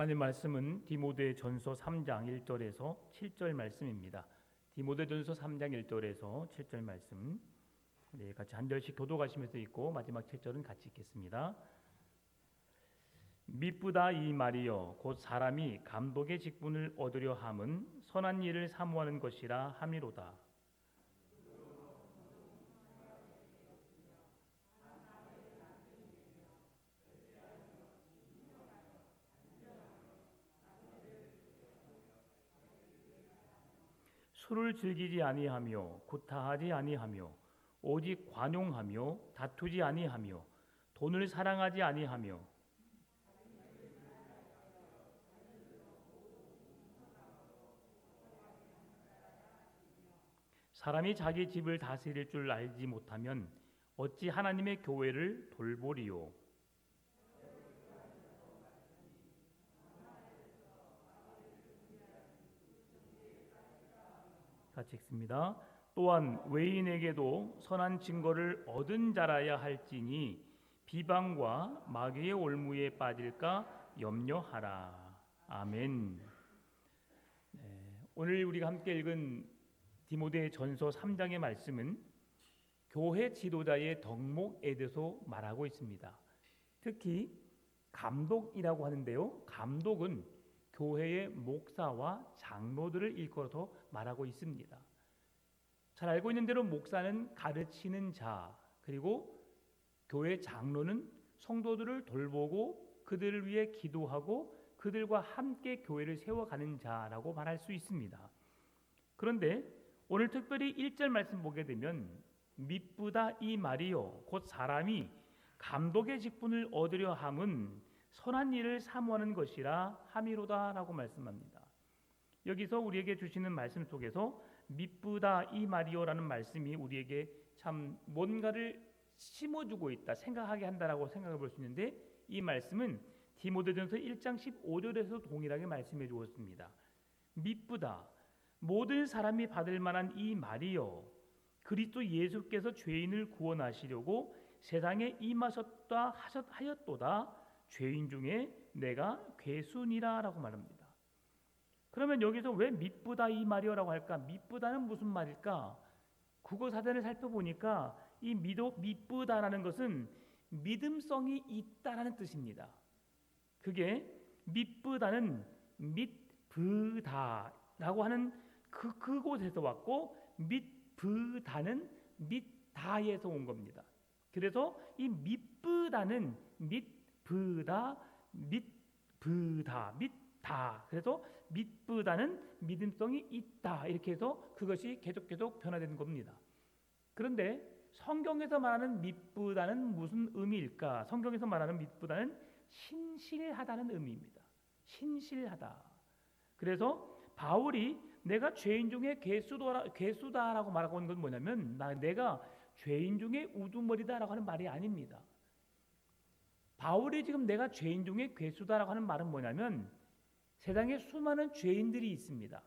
하나님 말씀은 디모데전서 3장 1절에서 7절 말씀입니다. 디모데전서 3장 1절에서 7절 말씀, 같이 한 절씩 교독하시면서 읽고 마지막 7절은 같이 읽겠습니다. 미쁘다 이 말이여 곧 사람이 감독의 직분을 얻으려 함은 선한 일을 사모하는 것이라 함이로다. 술을 즐기지 아니하며 구타하지 아니하며 오직 관용하며 다투지 아니하며 돈을 사랑하지 아니하며 사람이 자기 집을 다스릴 줄 알지 못하면 어찌 하나님의 교회를 돌보리요. 같이 읽습니다. 또한 외인에게도 선한 증거를 얻은 자라야 할지니 비방과 마귀의 올무에 빠질까 염려하라. 아멘. 오늘 우리가 함께 읽은 디모데전서 3장의 말씀은 교회 지도자의 덕목에 대해서 말하고 있습니다. 특히 감독이라고 하는데요, 감독은 교회의 목사와 장로들을 일컬어서 말하고 있습니다. 잘 알고 있는 대로 목사는 가르치는 자, 그리고 교회 장로는 성도들을 돌보고 그들을 위해 기도하고 그들과 함께 교회를 세워가는 자라고 말할 수 있습니다. 그런데 오늘 특별히 1절 말씀 보게 되면 미쁘다 이 말이요 곧 사람이 감독의 직분을 얻으려 함은 선한 일을 사모하는 것이라 함이로다라고 말씀합니다. 여기서 우리에게 주시는 말씀 속에서 미쁘다 이 말이요라는 말씀이 우리에게 참 뭔가를 심어주고 있다, 생각하게 한다라고 생각해 볼 수 있는데, 이 말씀은 디모데전서 1장 15절에서 동일하게 말씀해 주었습니다. 미쁘다, 모든 사람이 받을 만한 이 말이요 그리스도 예수께서 죄인을 구원하시려고 세상에 임하셨다 하였도다 죄인 중에 내가 괴순이라라고 말합니다. 그러면 여기서 왜 미쁘다 이 말이요라고 할까? 미쁘다는 무슨 말일까? 국어 사전을 살펴보니까 이 미쁘다라는 것은 믿음성이 있다라는 뜻입니다. 그게 미쁘다는 밑브다라고 하는 그곳에서 왔고, 밑브다는 밑다에서 온 겁니다. 그래서 이 미쁘다는 밑브다, 밑브다, 밑다. 그래서 밑브다는 믿음성이 있다. 이렇게 해서 그것이 계속 변화되는 겁니다. 그런데 성경에서 말하는 밑브다는 무슨 의미일까? 성경에서 말하는 밑브다는 신실하다는 의미입니다. 신실하다. 그래서 바울이 내가 죄인 중에 괴수다라고 말하고 있는 건 뭐냐면 내가 죄인 중에 우두머리다라고 하는 말이 아닙니다. 바울이 지금 내가 죄인 중에 괴수다라고 하는 말은 뭐냐면 세상에 수많은 죄인들이 있습니다.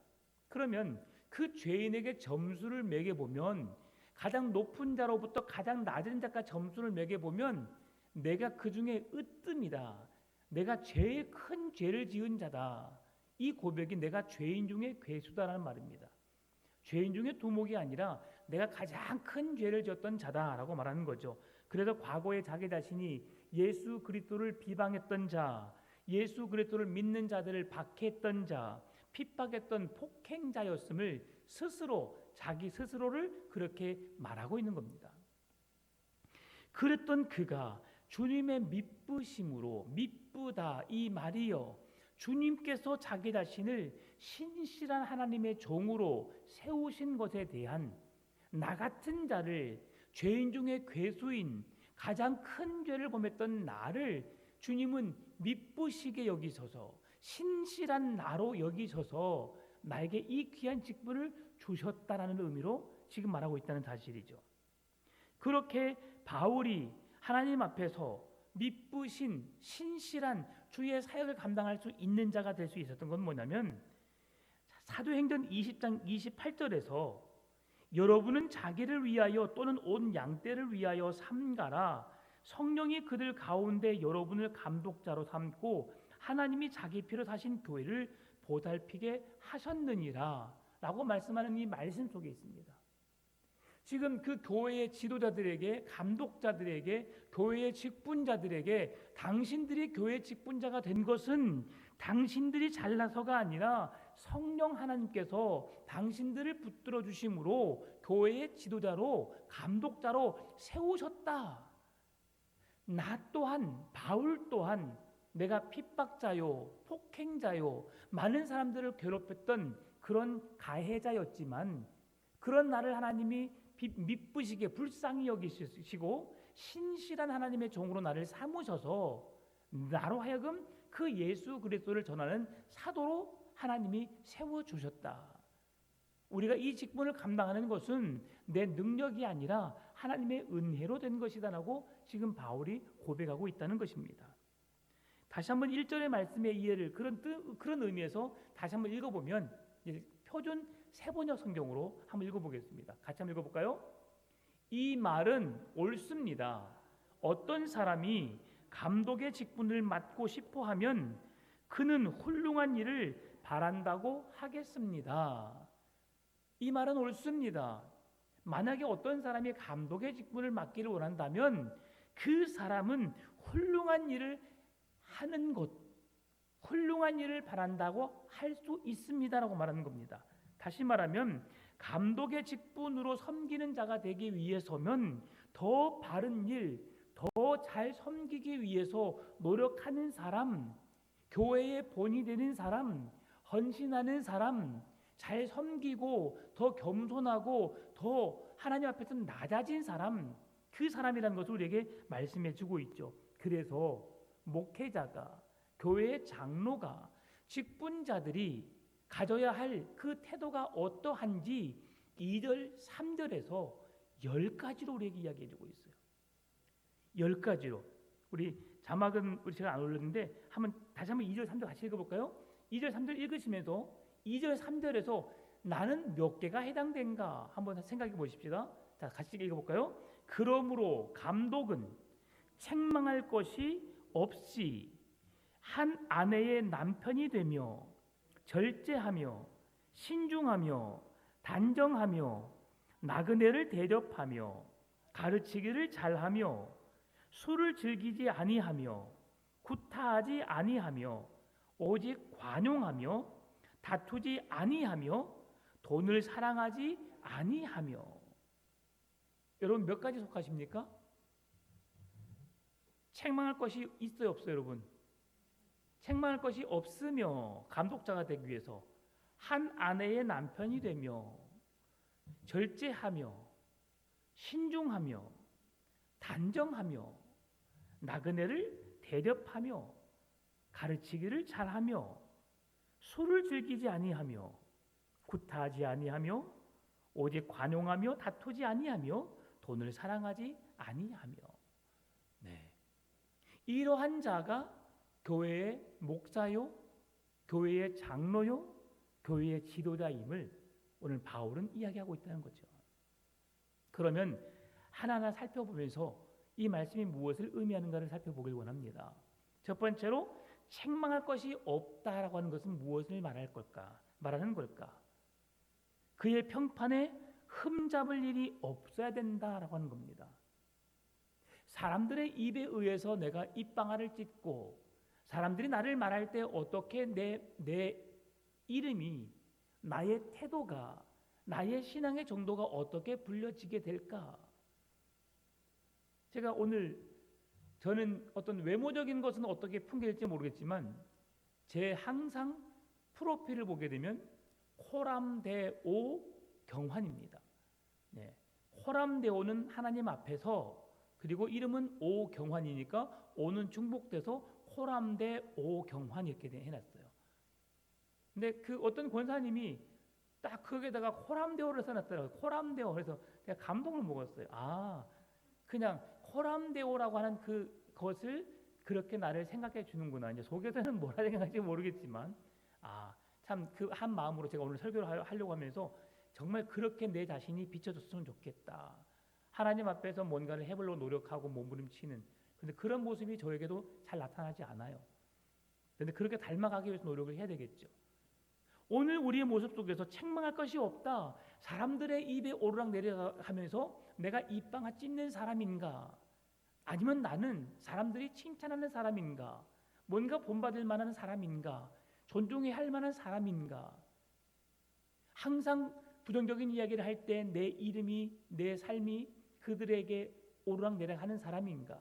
그러면 그 죄인에게 점수를 매겨보면 가장 높은 자로부터 가장 낮은 자까지 점수를 매겨보면 내가 그 중에 으뜸이다. 내가 제일 큰 죄를 지은 자다. 이 고백이 내가 죄인 중에 괴수다라는 말입니다. 죄인 중에 두목이 아니라 내가 가장 큰 죄를 지었던 자다라고 말하는 거죠. 그래서 과거에 자기 자신이 예수 그리스도를 비방했던 자, 예수 그리스도를 믿는 자들을 박해했던 자, 핍박했던 폭행자였음을 자기 스스로를 그렇게 말하고 있는 겁니다. 그랬던 그가 주님의 미쁘심으로 미쁘다 이 말이요 주님께서 자기 자신을 신실한 하나님의 종으로 세우신 것에 대한 나 같은 자를, 죄인 중에 괴수인 가장 큰 죄를 범했던 나를 주님은 미쁘시게 여기셔서 신실한 나로 여기셔서 나에게 이 귀한 직분을 주셨다라는 의미로 지금 말하고 있다는 사실이죠. 그렇게 바울이 하나님 앞에서 미쁘신 신실한 주의 사역을 감당할 수 있는 자가 될 수 있었던 건 뭐냐면 사도행전 20장 28절에서 여러분은 자기를 위하여 또는 온 양떼를 위하여 삼가라. 성령이 그들 가운데 여러분을 감독자로 삼고 하나님이 자기 피로 사신 교회를 보살피게 하셨느니라 라고 말씀하는 이 말씀 속에 있습니다. 지금 그 교회의 지도자들에게, 감독자들에게, 교회의 직분자들에게 당신들이 교회의 직분자가 된 것은 당신들이 잘나서가 아니라 성령 하나님께서 당신들을 붙들어 주심으로 교회의 지도자로, 감독자로 세우셨다. 나 또한, 바울 또한 내가 핍박자요, 폭행자요, 많은 사람들을 괴롭혔던 그런 가해자였지만 그런 나를 하나님이 미쁘시게 불쌍히 여기시고 신실한 하나님의 종으로 나를 삼으셔서 나로 하여금 그 예수 그리스도를 전하는 사도로 하나님이 세워주셨다. 우리가 이 직분을 감당하는 것은 내 능력이 아니라 하나님의 은혜로 된 것이다라고 지금 바울이 고백하고 있다는 것입니다. 다시 한번 1절의 말씀의 이해를 그런 의미에서 다시 한번 읽어보면 표준 세번역 성경으로 한번 읽어보겠습니다. 같이 한번 읽어볼까요? 이 말은 옳습니다. 어떤 사람이 감독의 직분을 맡고 싶어 하면 그는 훌륭한 일을 바란다고 하겠습니다. 이 말은 옳습니다. 만약에 어떤 사람이 감독의 직분을 맡기를 원한다면 그 사람은 훌륭한 일을 하는 것, 훌륭한 일을 바란다고 할 수 있습니다라고 말하는 겁니다. 다시 말하면 감독의 직분으로 섬기는 자가 되기 위해서면 더 바른 일, 더 잘 섬기기 위해서 노력하는 사람, 교회의 본이 되는 사람, 헌신하는 사람, 잘 섬기고 더 겸손하고 더 하나님 앞에서 낮아진 사람, 그 사람이라는 것을 우리에게 말씀해 주고 있죠. 그래서 목회자가, 교회의 장로가, 직분자들이 가져야 할 그 태도가 어떠한지 2절, 3절에서 10가지로 우리에게 이야기해 주고 있어요. 10가지로. 우리 자막은 제가 안 올렸는데 다시 한번 2절, 3절 같이 읽어볼까요? 2절, 3절 읽으시면서 2절, 3절에서 나는 몇 개가 해당된가 한번 생각해 보십시다. 자, 같이 읽어볼까요? 그러므로 감독은 책망할 것이 없이 한 아내의 남편이 되며 절제하며 신중하며 단정하며 나그네를 대접하며 가르치기를 잘하며 술을 즐기지 아니하며 구타하지 아니하며 오직 관용하며 다투지 아니하며 돈을 사랑하지 아니하며. 여러분 몇 가지 속하십니까? 책망할 것이 있어요, 없어요, 여러분? 책망할 것이 없으며 감독자가 되기 위해서 한 아내의 남편이 되며 절제하며 신중하며 단정하며 나그네를 대접하며 가르치기를 잘하며 술을 즐기지 아니하며 구타하지 아니하며 오직 관용하며 다투지 아니하며 돈을 사랑하지 아니하며. 네. 이러한 자가 교회의 목사요, 교회의 장로요, 교회의 지도자임을 오늘 바울은 이야기하고 있다는 거죠. 그러면 하나하나 살펴보면서 이 말씀이 무엇을 의미하는가를 살펴보길 원합니다. 첫 번째로 책망할 것이 없다라고 하는 것은 무엇을 말하는 걸까? 그의 평판에 흠잡을 일이 없어야 된다라고 하는 겁니다. 사람들의 입에 의해서 내가 입방아를 찢고 사람들이 나를 말할 때 어떻게 내 이름이, 나의 태도가, 나의 신앙의 정도가 어떻게 불려지게 될까? 제가 오늘 저는 어떤 외모적인 것은 어떻게 풍겨질지 모르겠지만 제 항상 프로필을 보게 되면 호람대오 경환입니다. 네. 호람대오는 하나님 앞에서, 그리고 이름은 오경환이니까 오는 중복돼서 호람대오 경환 이렇게 해놨어요. 근데 그 어떤 권사님이 딱 거기에다가 호람대오를 써놨더라고요. 호람대오. 그래서 제가 감동을 먹었어요. 아, 그냥 호람대오라고 하는 그것을 그렇게 나를 생각해 주는구나. 이제 속에서는 뭐라 생각할지 모르겠지만, 참 그 한 마음으로 제가 오늘 설교를 하려고 하면서 정말 그렇게 내 자신이 비춰졌으면 좋겠다. 하나님 앞에서 뭔가를 해보려고 노력하고 몸부림치는, 근데 그런 모습이 저에게도 잘 나타나지 않아요. 그런데 그렇게 닮아가기 위해서 노력을 해야 되겠죠. 오늘 우리의 모습 속에서 책망할 것이 없다. 사람들의 입에 오르락 내려가면서 내가 입방아 찢는 사람인가? 아니면 나는 사람들이 칭찬하는 사람인가? 뭔가 본받을 만한 사람인가? 존중해야 할 만한 사람인가? 항상 부정적인 이야기를 할 때 내 이름이, 내 삶이 그들에게 오르락내락하는 사람인가?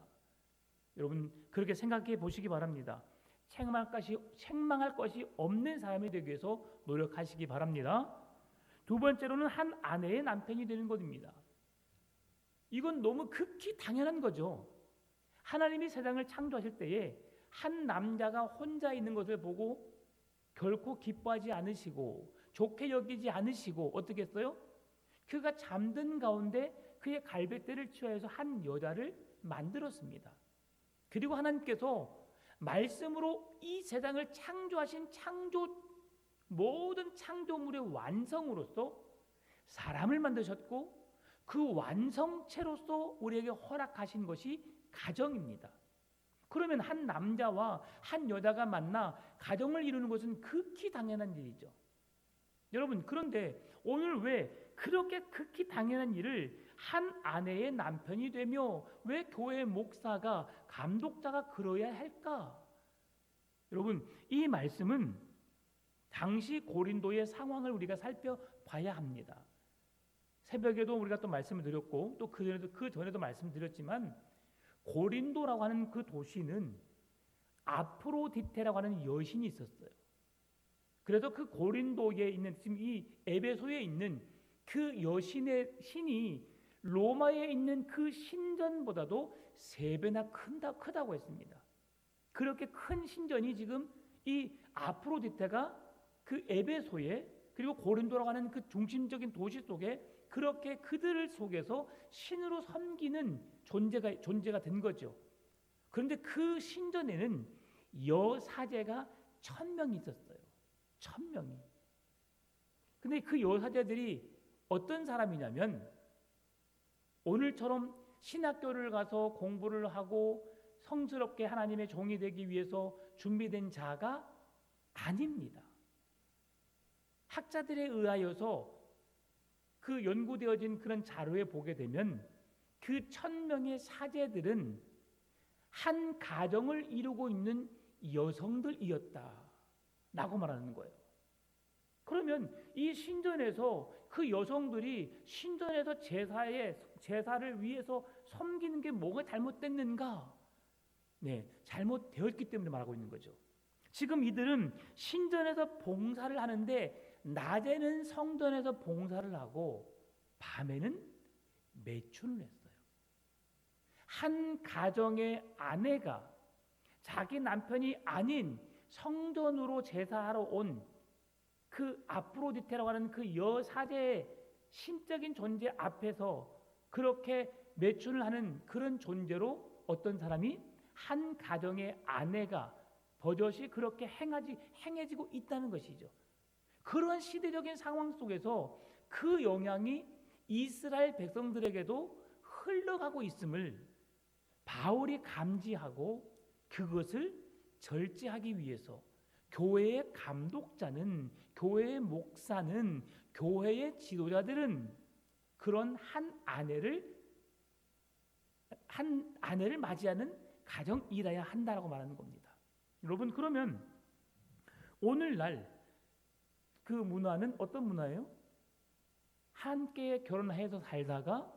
여러분 그렇게 생각해 보시기 바랍니다. 책망할 것이 없는 사람이 되기 위해서 노력하시기 바랍니다. 두 번째로는 한 아내의 남편이 되는 것입니다. 이건 너무 극히 당연한 거죠. 하나님이 세상을 창조하실 때에 한 남자가 혼자 있는 것을 보고 결코 기뻐하지 않으시고 좋게 여기지 않으시고 어떻게 했어요? 그가 잠든 가운데 그의 갈빗대를 취하여서 한 여자를 만들었습니다. 그리고 하나님께서 말씀으로 이 세상을 창조하신 모든 창조물의 완성으로서 사람을 만드셨고 그 완성체로서 우리에게 허락하신 것이 가정입니다. 그러면 한 남자와 한 여자가 만나 가정을 이루는 것은 극히 당연한 일이죠. 여러분 그런데 오늘 왜 그렇게 극히 당연한 일을 한 아내의 남편이 되며 왜 교회 목사가 감독자가 그러야 할까? 여러분 이 말씀은 당시 고린도의 상황을 우리가 살펴봐야 합니다. 새벽에도 우리가 또 말씀을 드렸고 또 그 전에도 말씀드렸지만 고린도라고 하는 그 도시는 아프로디테라고 하는 여신이 있었어요. 그래서 그 고린도에 있는 지금 이 에베소에 있는 그 여신의 신이 로마에 있는 그 신전보다도 3배나 크다고 했습니다. 그렇게 큰 신전이 지금 이 아프로디테가 그 에베소에 그리고 고린도라고 하는 그 중심적인 도시 속에 그렇게 그들을 속에서 신으로 섬기는 존재가 된 거죠. 그런데 그 신전에는 여사제가 1000명이 있었어요. 1000명이. 근데 그 여사제들이 어떤 사람이냐면 오늘처럼 신학교를 가서 공부를 하고 성스럽게 하나님의 종이 되기 위해서 준비된 자가 아닙니다. 학자들에 의하여서 그 연구되어진 그런 자료에 보게 되면 그 1000명의 사제들은 한 가정을 이루고 있는 여성들이었다라고 말하는 거예요. 그러면 이 신전에서 그 여성들이 신전에서 제사를 위해서 섬기는 게 뭐가 잘못됐는가? 네, 잘못되었기 때문에 말하고 있는 거죠. 지금 이들은 신전에서 봉사를 하는데 낮에는 성전에서 봉사를 하고 밤에는 매춘을 했어요. 한 가정의 아내가 자기 남편이 아닌 성전으로 제사하러 온 그 아프로디테라고 하는 그 여사제의 신적인 존재 앞에서 그렇게 매춘을 하는 그런 존재로 어떤 사람이 한 가정의 아내가 버젓이 그렇게 행해지고 있다는 것이죠. 그런 시대적인 상황 속에서 그 영향이 이스라엘 백성들에게도 흘러가고 있음을 바울이 감지하고 그것을 절제하기 위해서 교회의 감독자는, 교회의 목사는, 교회의 지도자들은 그런 한 아내를 맞이하는 가정이라야 한다라고 말하는 겁니다. 여러분 그러면 오늘날 그 문화는 어떤 문화예요? 함께 결혼해서 살다가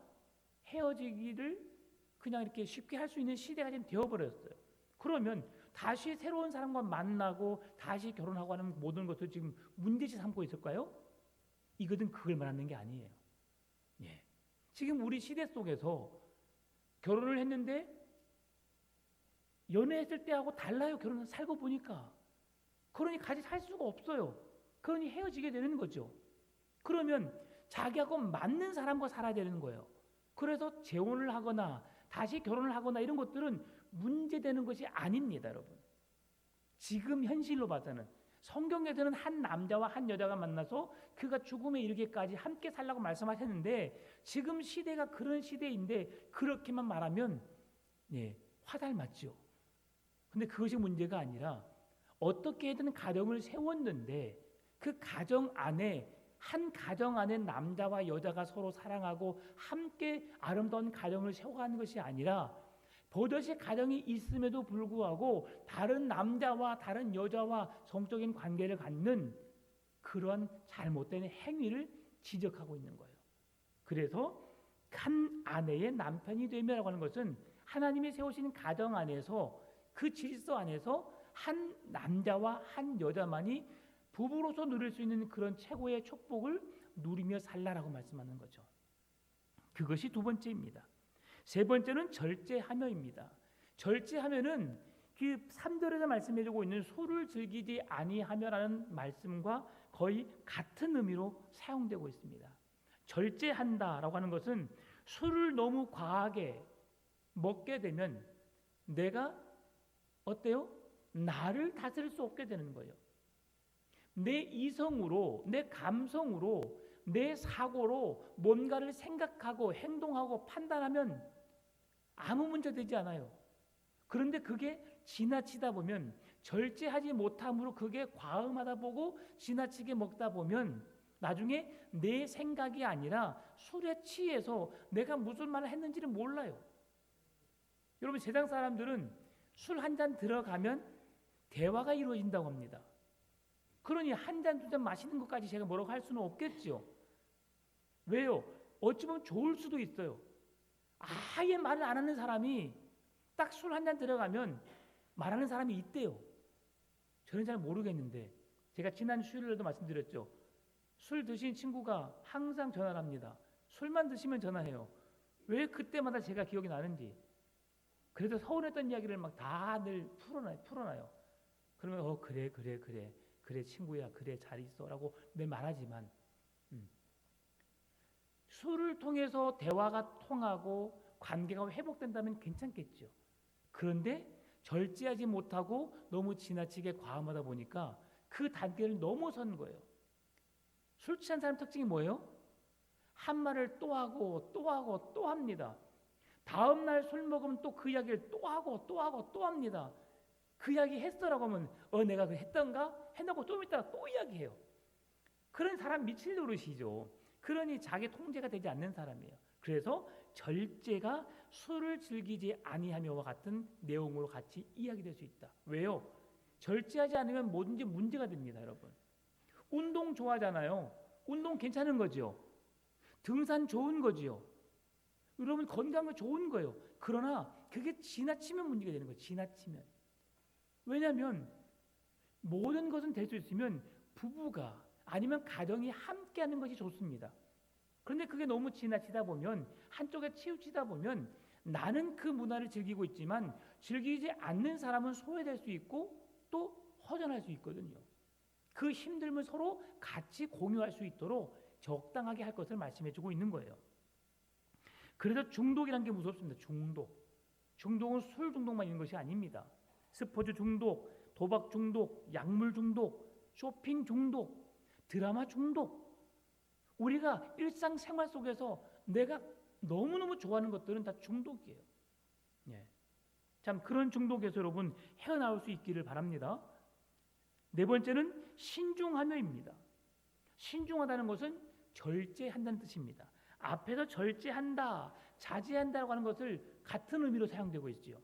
헤어지기를 그냥 이렇게 쉽게 할 수 있는 시대가 지금 되어버렸어요. 그러면 다시 새로운 사람과 만나고 다시 결혼하고 하는 모든 것을 지금 문제시 삼고 있을까요? 이것은 그걸 말하는 게 아니에요. 예. 지금 우리 시대 속에서 결혼을 했는데 연애했을 때하고 달라요. 결혼을 살고 보니까. 그러니 같이 살 수가 없어요. 그러니 헤어지게 되는 거죠. 그러면 자기하고 맞는 사람과 살아야 되는 거예요. 그래서 재혼을 하거나 다시 결혼을 하거나 이런 것들은 문제되는 것이 아닙니다, 여러분. 지금 현실로 봐서는 성경에서는 한 남자와 한 여자가 만나서 그가 죽음에 이르기까지 함께 살라고 말씀하셨는데 지금 시대가 그런 시대인데 그렇게만 말하면 화달 맞죠. 근데 그것이 문제가 아니라 어떻게든 가정을 세웠는데 그 가정 안에 한 가정 안에 남자와 여자가 서로 사랑하고 함께 아름다운 가정을 세워가는 것이 아니라 버젓이 가정이 있음에도 불구하고 다른 남자와 다른 여자와 성적인 관계를 갖는 그런 잘못된 행위를 지적하고 있는 거예요. 그래서 한 아내의 남편이 되며라고 하는 것은 하나님이 세우신 가정 안에서 그 질서 안에서 한 남자와 한 여자만이 부부로서 누릴 수 있는 그런 최고의 축복을 누리며 살라라고 말씀하는 거죠. 그것이 두 번째입니다. 세 번째는 절제하며입니다. 절제하며는 그 3절에서 말씀해주고 있는 술을 즐기지 아니하며라는 말씀과 거의 같은 의미로 사용되고 있습니다. 절제한다라고 하는 것은 술을 너무 과하게 먹게 되면 내가 어때요? 나를 다스릴 수 없게 되는 거예요. 내 이성으로, 내 감성으로, 내 사고로 뭔가를 생각하고 행동하고 판단하면 아무 문제 되지 않아요. 그런데 그게 지나치다 보면 절제하지 못함으로 그게 과음하다 보고 지나치게 먹다 보면 나중에 내 생각이 아니라 술에 취해서 내가 무슨 말을 했는지를 몰라요. 여러분 세상 사람들은 술 한 잔 들어가면 대화가 이루어진다고 합니다. 그러니 한 잔 두 잔 마시는 것까지 제가 뭐라고 할 수는 없겠죠. 왜요? 어찌 보면 좋을 수도 있어요. 아예 말을 안 하는 사람이 딱 술 한 잔 들어가면 말하는 사람이 있대요. 저는 잘 모르겠는데 제가 지난 수요일에도 말씀드렸죠. 술 드신 친구가 항상 전화를 합니다. 술만 드시면 전화해요. 왜 그때마다 제가 기억이 나는지. 그래서 서운했던 이야기를 막 다 늘 풀어놔요. 그러면 그래 친구야 그래 잘 있어라고 늘 말하지만 술을 통해서 대화가 통하고 관계가 회복된다면 괜찮겠죠. 그런데 절제하지 못하고 너무 지나치게 과음하다 보니까 그 단계를 넘어선 거예요. 술 취한 사람 특징이 뭐예요? 한 말을 또 하고 또 하고 또 합니다. 다음 날 술 먹으면 또 그 이야기를 또 하고 또 하고 또 합니다. 그 이야기 했어라고 하면 내가 그 했던가? 해놓고 좀 이따가 또 이야기해요. 그런 사람 미칠 노릇이죠. 그러니 자기 통제가 되지 않는 사람이에요. 그래서 절제가 술을 즐기지 아니하며와 같은 내용으로 같이 이야기될 수 있다. 왜요? 절제하지 않으면 뭐든지 문제가 됩니다, 여러분. 운동 좋아하잖아요. 운동 괜찮은 거죠. 등산 좋은 거지요. 여러분 건강은 좋은 거예요. 그러나 그게 지나치면 문제가 되는 거예요. 지나치면. 왜냐하면 모든 것은 될 수 있으면 부부가 아니면 가정이 함께하는 것이 좋습니다. 그런데 그게 너무 지나치다 보면 한쪽에 치우치다 보면 나는 그 문화를 즐기고 있지만 즐기지 않는 사람은 소외될 수 있고 또 허전할 수 있거든요. 그 힘듦을 서로 같이 공유할 수 있도록 적당하게 할 것을 말씀해주고 있는 거예요. 그래서 중독이라는 게 무섭습니다. 중독은 술 중독만 있는 것이 아닙니다. 스포츠 중독, 도박 중독, 약물 중독, 쇼핑 중독, 드라마 중독. 우리가 일상생활 속에서 내가 너무너무 좋아하는 것들은 다 중독이에요. 예. 참 그런 중독에서 여러분 헤어나올 수 있기를 바랍니다. 네 번째는 신중하며입니다. 신중하다는 것은 절제한다는 뜻입니다. 앞에서 절제한다, 자제한다고 하는 것을 같은 의미로 사용되고 있지요.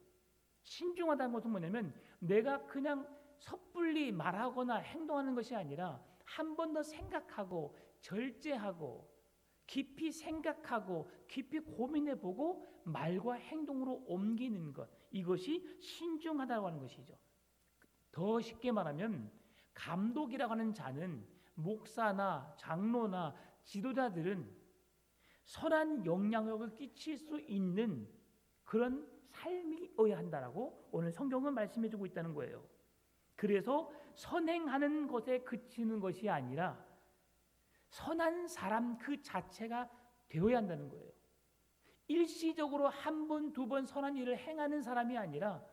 신중하다는 것은 뭐냐면 내가 그냥 섣불리 말하거나 행동하는 것이 아니라 한 번 더 생각하고 절제하고 깊이 생각하고 깊이 고민해보고 말과 행동으로 옮기는 것, 이것이 신중하다고 하는 것이죠. 더 쉽게 말하면 감독이라고 하는 자는 목사나 장로나 지도자들은 선한 영향력을 끼칠 수 있는 그런 삶이어야 한다라고 오늘 성경은 말씀해주고 있다는 거예요. 그래서 선행하는 것에 그치는 것이 아니라 선한 사람 그 자체가 되어야 한다는 거예요. 일시적으로 한 번, 두 번 선한 일을 행하는 사람이 아니라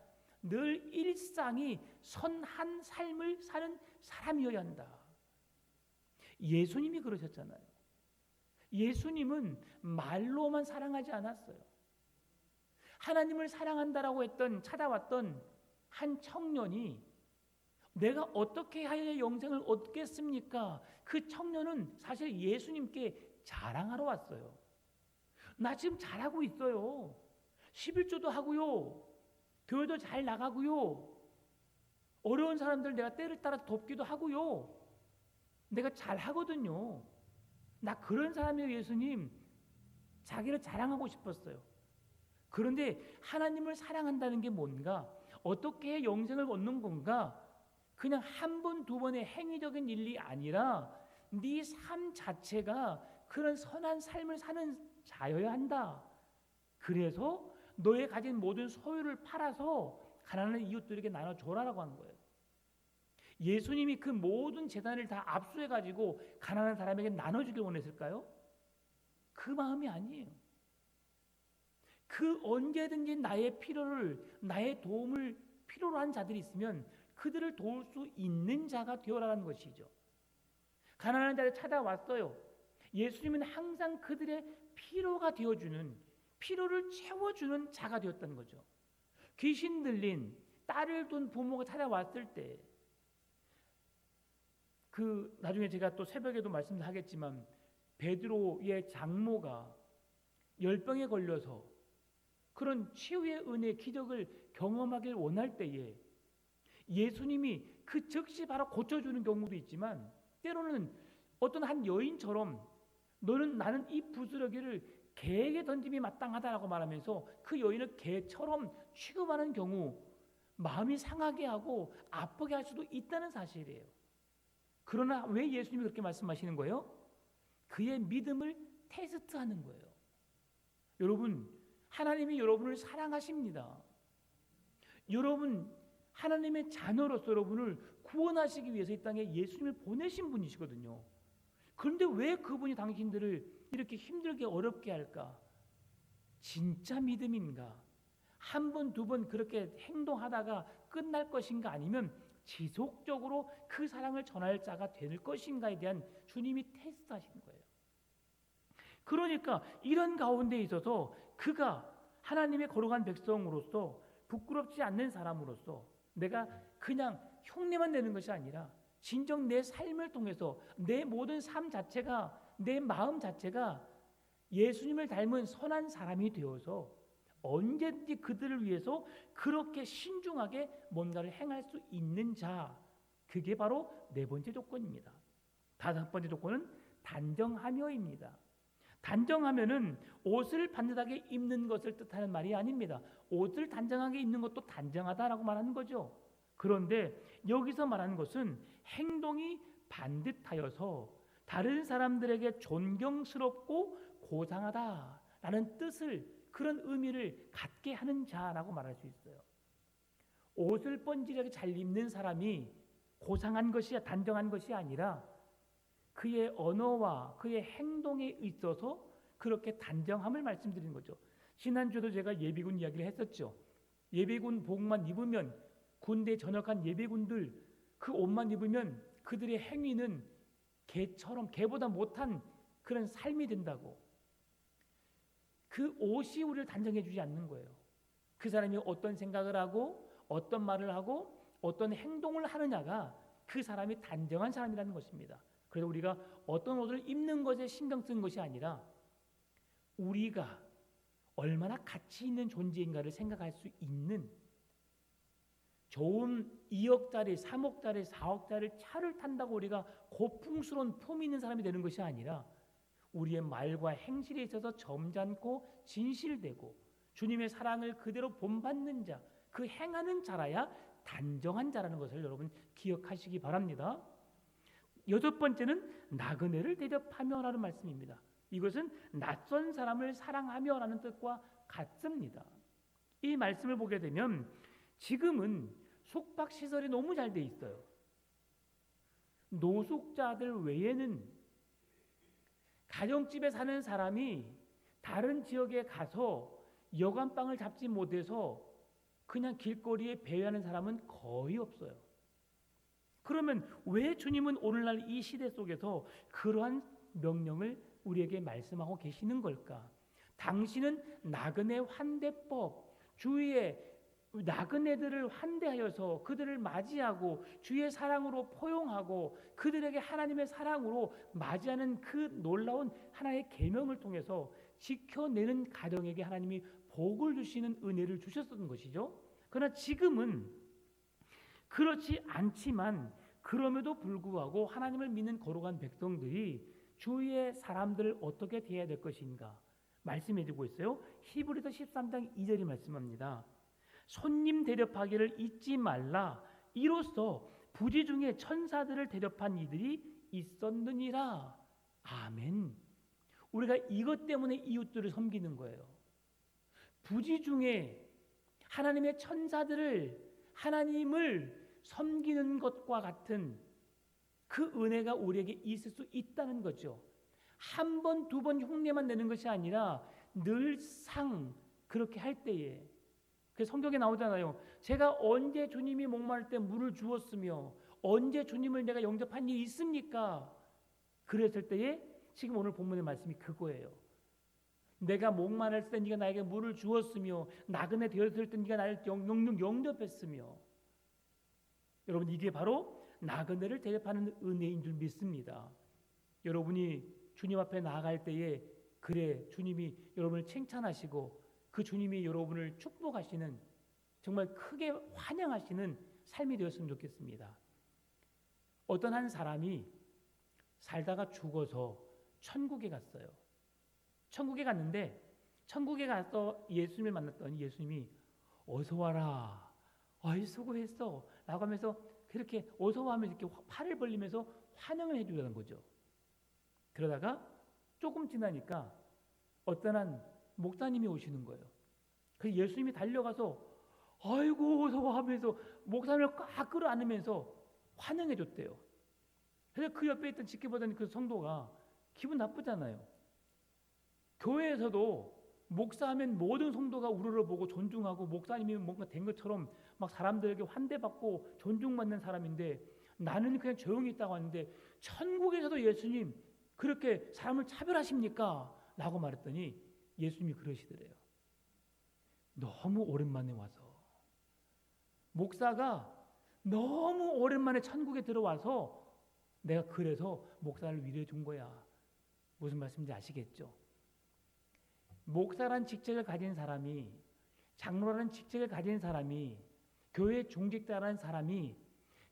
늘 일상이 선한 삶을 사는 사람이어야 한다. 예수님이 그러셨잖아요. 예수님은 말로만 사랑하지 않았어요. 하나님을 사랑한다라고 찾아왔던 한 청년이 내가 어떻게 하여 영생을 얻겠습니까? 그 청년은 사실 예수님께 자랑하러 왔어요. 나 지금 잘하고 있어요. 11조도 하고요. 교회도 잘 나가고요. 어려운 사람들 내가 때를 따라 돕기도 하고요. 내가 잘하거든요. 나 그런 사람이에요, 예수님. 자기를 자랑하고 싶었어요. 그런데 하나님을 사랑한다는 게 뭔가? 어떻게 영생을 얻는 건가? 그냥 한 번, 두 번의 행위적인 일이 아니라 네 삶 자체가 그런 선한 삶을 사는 자여야 한다. 그래서 너의 가진 모든 소유를 팔아서 가난한 이웃들에게 나눠줘라라고 하는 거예요. 예수님이 그 모든 재산을 다 압수해가지고 가난한 사람에게 나눠주길 원했을까요? 그 마음이 아니에요. 그 언제든지 나의 필요를, 나의 도움을 필요로 한 자들이 있으면 그들을 도울 수 있는 자가 되어라는 것이죠. 가난한 자를 찾아왔어요. 예수님은 항상 그들의 필요가 되어주는, 필요를 채워주는 자가 되었다는 거죠. 귀신 들린 딸을 둔 부모가 찾아왔을 때, 나중에 제가 또 새벽에도 말씀하겠지만 베드로의 장모가 열병에 걸려서 그런 치유의 은혜, 기적을 경험하길 원할 때에 예수님이 그 즉시 바로 고쳐주는 경우도 있지만 때로는 어떤 한 여인처럼 나는 이 부스러기를 개에게 던짐이 마땅하다라고 말하면서 그 여인을 개처럼 취급하는 경우 마음이 상하게 하고 아프게 할 수도 있다는 사실이에요. 그러나 왜 예수님이 그렇게 말씀하시는 거예요? 그의 믿음을 테스트하는 거예요. 여러분, 하나님이 여러분을 사랑하십니다. 여러분, 하나님의 자녀로서 여러분을 구원하시기 위해서 이 땅에 예수님을 보내신 분이시거든요. 그런데 왜 그분이 당신들을 이렇게 힘들게 어렵게 할까? 진짜 믿음인가? 한 번, 두 번 그렇게 행동하다가 끝날 것인가? 아니면 지속적으로 그 사랑을 전할 자가 될 것인가에 대한 주님이 테스트하시는 거예요. 그러니까 이런 가운데 있어서 그가 하나님의 거룩한 백성으로서 부끄럽지 않는 사람으로서 내가 그냥 흉내만 내는 것이 아니라 진정 내 삶을 통해서 내 모든 삶 자체가, 내 마음 자체가 예수님을 닮은 선한 사람이 되어서 언제든지 그들을 위해서 그렇게 신중하게 뭔가를 행할 수 있는 자, 그게 바로 네 번째 조건입니다. 다섯 번째 조건은 단정하며입니다. 단정하면은 옷을 반듯하게 입는 것을 뜻하는 말이 아닙니다. 옷을 단정하게 입는 것도 단정하다라고 말하는 거죠. 그런데 여기서 말하는 것은 행동이 반듯하여서 다른 사람들에게 존경스럽고 고상하다라는 뜻을, 그런 의미를 갖게 하는 자라고 말할 수 있어요. 옷을 뻔질하게 잘 입는 사람이 고상한 것이, 단정한 것이 아니라 그의 언어와 그의 행동에 있어서 그렇게 단정함을 말씀드리는 거죠. 지난주에도 제가 예비군 이야기를 했었죠. 예비군 복만 입으면, 군대에 전역한 예비군들 그 옷만 입으면 그들의 행위는 개처럼, 개보다 못한 그런 삶이 된다고. 그 옷이 우리를 단정해 주지 않는 거예요. 그 사람이 어떤 생각을 하고 어떤 말을 하고 어떤 행동을 하느냐가 그 사람이 단정한 사람이라는 것입니다. 그래서 우리가 어떤 옷을 입는 것에 신경 쓰는 것이 아니라 우리가 얼마나 가치 있는 존재인가를 생각할 수 있는, 좋은 2억짜리, 3억짜리, 4억짜리 차를 탄다고 우리가 고풍스러운 품이 있는 사람이 되는 것이 아니라 우리의 말과 행실에 있어서 점잖고 진실되고 주님의 사랑을 그대로 본받는 자, 그 행하는 자라야 단정한 자라는 것을 여러분 기억하시기 바랍니다. 여섯 번째는 나그네를 대접하며라는 말씀입니다. 이것은 낯선 사람을 사랑하며라는 뜻과 같습니다. 이 말씀을 보게 되면 지금은 숙박시설이 너무 잘 돼 있어요. 노숙자들 외에는 가정집에 사는 사람이 다른 지역에 가서 여관방을 잡지 못해서 그냥 길거리에 배회하는 사람은 거의 없어요. 그러면 왜 주님은 오늘날 이 시대 속에서 그러한 명령을 우리에게 말씀하고 계시는 걸까? 당신은 나그네 환대법, 주위에 나그네들을 환대하여서 그들을 맞이하고 주의 사랑으로 포용하고 그들에게 하나님의 사랑으로 맞이하는 그 놀라운 하나의 계명을 통해서 지켜내는 가정에게 하나님이 복을 주시는 은혜를 주셨던 것이죠. 그러나 지금은 그렇지 않지만 그럼에도 불구하고 하나님을 믿는 거룩한 백성들이 주위의 사람들을 어떻게 대해야 될 것인가 말씀해 주고 있어요. 히브리서 13장 2절이 말씀합니다. 손님 대접하기를 잊지 말라. 이로써 부지 중에 천사들을 대접한 이들이 있었느니라. 아멘. 우리가 이것 때문에 이웃들을 섬기는 거예요. 부지 중에 하나님의 천사들을 하나님을 섬기는 것과 같은 그 은혜가 우리에게 있을 수 있다는 거죠. 한 번, 두 번 흉내만 내는 것이 아니라 늘상 그렇게 할 때에 그 성경에 나오잖아요. 제가 언제 주님이 목마를 때 물을 주었으며 언제 주님을 내가 영접한 일이 있습니까? 그랬을 때에 지금 오늘 본문의 말씀이 그거예요. 내가 목마를 때 네가 나에게 물을 주었으며 나그네 되었을 때 네가 나를 영접했으며 여러분 이게 바로 나그네를 대접하는 은혜인 줄 믿습니다. 여러분이 주님 앞에 나아갈 때에 그래 주님이 여러분을 칭찬하시고 그 주님이 여러분을 축복하시는 정말 크게 환영하시는 삶이 되었으면 좋겠습니다. 어떤 한 사람이 살다가 죽어서 천국에 갔어요. 천국에 갔는데 천국에 가서 예수님을 만났더니 예수님이 어서 와라. 아이 수고했어. 라고 하면서 그렇게 어서 와 하면서 이렇게 팔을 벌리면서 환영을 해주려는 거죠. 그러다가 조금 지나니까 어떤 한 목사님이 오시는 거예요. 그래서 예수님이 달려가서 아이고 어서 와 하면서 목사님을 꽉 끌어안으면서 환영해 줬대요. 그래서 그 옆에 있던 지켜보던 그 성도가 기분 나쁘잖아요. 교회에서도 목사하면 모든 성도가 우러러보고 존중하고 목사님이 뭔가 된 것처럼 막 사람들에게 환대받고 존중받는 사람인데 나는 그냥 조용히 있다고 하는데 천국에서도 예수님 그렇게 사람을 차별하십니까? 라고 말했더니 예수님이 그러시더래요. 너무 오랜만에 와서 목사가 너무 오랜만에 천국에 들어와서 내가 그래서 목사를 위로해 준 거야. 무슨 말씀인지 아시겠죠? 목사란 직책을 가진 사람이 장로라는 직책을 가진 사람이 교회 중직자라는 사람이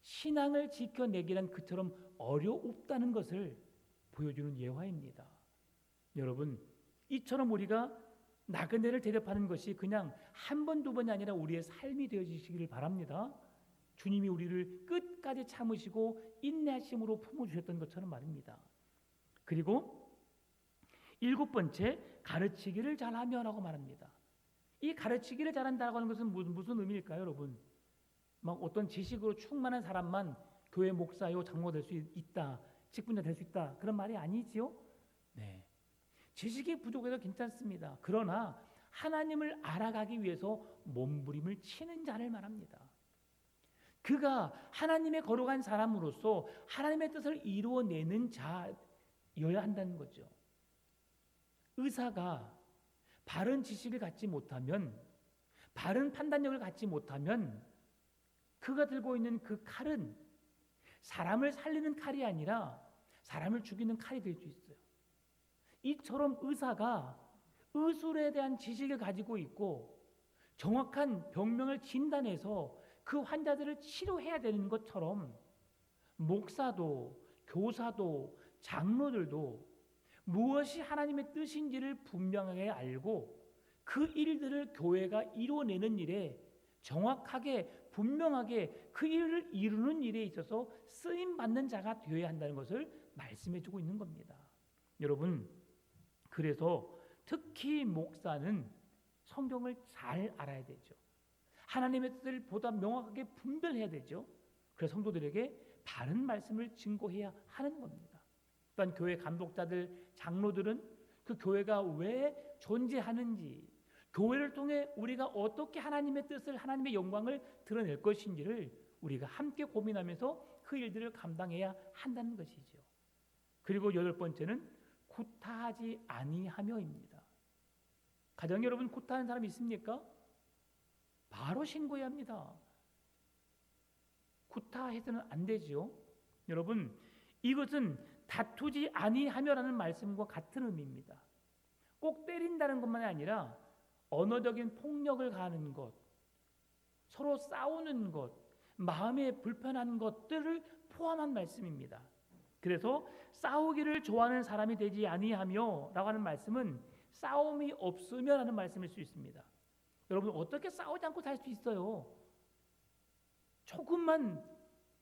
신앙을 지켜내기란 그처럼 어려웠다는 것을 보여주는 예화입니다. 여러분 이처럼 우리가 나그네를 대접하는 것이 그냥 한 번, 두 번이 아니라 우리의 삶이 되어지시기를 바랍니다. 주님이 우리를 끝까지 참으시고 인내하심으로 품어주셨던 것처럼 말입니다. 그리고 7번째 가르치기를 잘하며라고 말합니다. 이 가르치기를 잘한다고 하는 것은 무슨 의미일까요, 여러분? 막 어떤 지식으로 충만한 사람만 교회 목사요 장로 될 수 있다, 직분자 될 수 있다 그런 말이 아니지요. 네, 지식이 부족해도 괜찮습니다. 그러나 하나님을 알아가기 위해서 몸부림을 치는 자를 말합니다. 그가 하나님의 거룩한 사람으로서 하나님의 뜻을 이루어내는 자여야 한다는 거죠. 의사가 바른 지식을 갖지 못하면, 바른 판단력을 갖지 못하면 그가 들고 있는 그 칼은 사람을 살리는 칼이 아니라 사람을 죽이는 칼이 될 수 있어요. 이처럼 의사가 의술에 대한 지식을 가지고 있고 정확한 병명을 진단해서 그 환자들을 치료해야 되는 것처럼 목사도 교사도 장로들도 무엇이 하나님의 뜻인지를 분명하게 알고 그 일들을 교회가 이루어내는 일에 정확하게 분명하게 그 일을 이루는 일에 있어서 쓰임받는 자가 되어야 한다는 것을 말씀해주고 있는 겁니다. 여러분 그래서 특히 목사는 성경을 잘 알아야 되죠. 하나님의 뜻을 보다 명확하게 분별해야 되죠. 그래서 성도들에게 바른 말씀을 증거해야 하는 겁니다. 또한 교회 감독자들, 장로들은 그 교회가 왜 존재하는지, 교회를 통해 우리가 어떻게 하나님의 뜻을, 하나님의 영광을 드러낼 것인지를 우리가 함께 고민하면서 그 일들을 감당해야 한다는 것이죠. 그리고 8번째는 구타하지 아니하며입니다. 가정 여러분 구타하는 사람 있습니까? 바로 신고해야 합니다. 구타해서는 안 되지요. 여러분, 이것은 다투지 아니하며라는 말씀과 같은 의미입니다. 꼭 때린다는 것만이 아니라 언어적인 폭력을 가하는 것, 서로 싸우는 것, 마음에 불편한 것들을 포함한 말씀입니다. 그래서 싸우기를 좋아하는 사람이 되지 아니하며 라고 하는 말씀은 싸움이 없으면 하는 말씀일 수 있습니다. 여러분, 어떻게 싸우지 않고 살 수 있어요? 조금만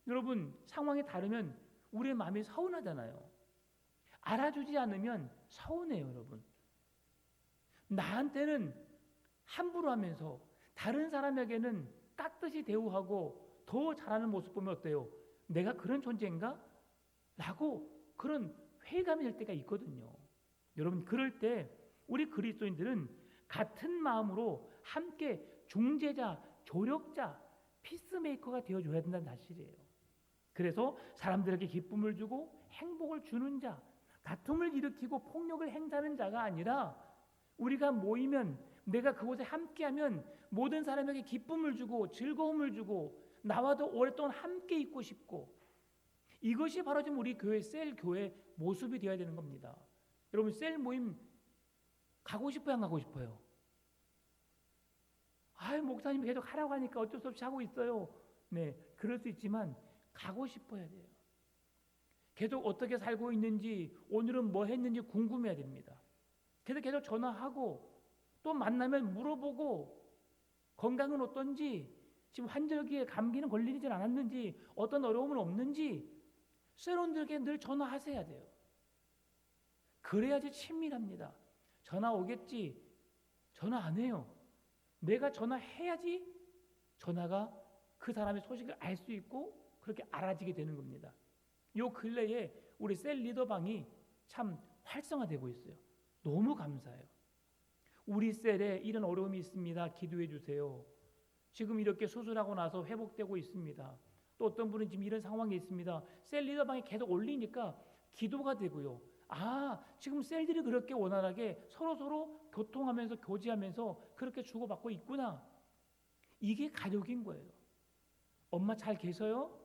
여러분 상황이 다르면 우리의 마음이 서운하잖아요. 알아주지 않으면 서운해요, 여러분. 나한테는 함부로 하면서 다른 사람에게는 깍듯이 대우하고 더 잘하는 모습 보면 어때요? 내가 그런 존재인가? 라고 그런 회의감이 들 때가 있거든요. 여러분, 그럴 때 우리 그리스도인들은 같은 마음으로 함께 중재자, 조력자, 피스메이커가 되어줘야 된다는 사실이에요. 그래서 사람들에게 기쁨을 주고 행복을 주는 자, 다툼을 일으키고 폭력을 행사하는 자가 아니라 우리가 모이면 내가 그곳에 함께하면 모든 사람에게 기쁨을 주고 즐거움을 주고 나와도 오랫동안 함께 있고 싶고, 이것이 바로 지금 우리 교회 셀 교회 모습이 되어야 되는 겁니다. 여러분, 셀 모임 가고 싶어요, 안 가고 싶어요? 목사님이 계속 하라고 하니까 어쩔 수 없이 하고 있어요. 네, 그럴 수 있지만 가고 싶어야 돼요. 계속 어떻게 살고 있는지, 오늘은 뭐 했는지 궁금해야 됩니다. 계속 전화하고 또 만나면 물어보고 건강은 어떤지, 지금 환절기에 감기는 걸리지 않았는지, 어떤 어려움은 없는지 셀원들에게 늘 전화하셔야 돼요. 그래야지 친밀합니다. 전화 오겠지, 전화 안 해요. 내가 전화해야지 전화가 그 사람의 소식을 알 수 있고 그렇게 알아지게 되는 겁니다. 요 근래에 우리 셀 리더방이 참 활성화되고 있어요. 너무 감사해요. 우리 셀에 이런 어려움이 있습니다. 기도해 주세요. 지금 이렇게 수술하고 나서 회복되고 있습니다. 또 어떤 분은 지금 이런 상황이 있습니다. 셀 리더방에 계속 올리니까 기도가 되고요. 지금 셀들이 그렇게 원활하게 서로 교통하면서 교제하면서 그렇게 주고받고 있구나. 이게 가족인 거예요. 엄마 잘 계세요?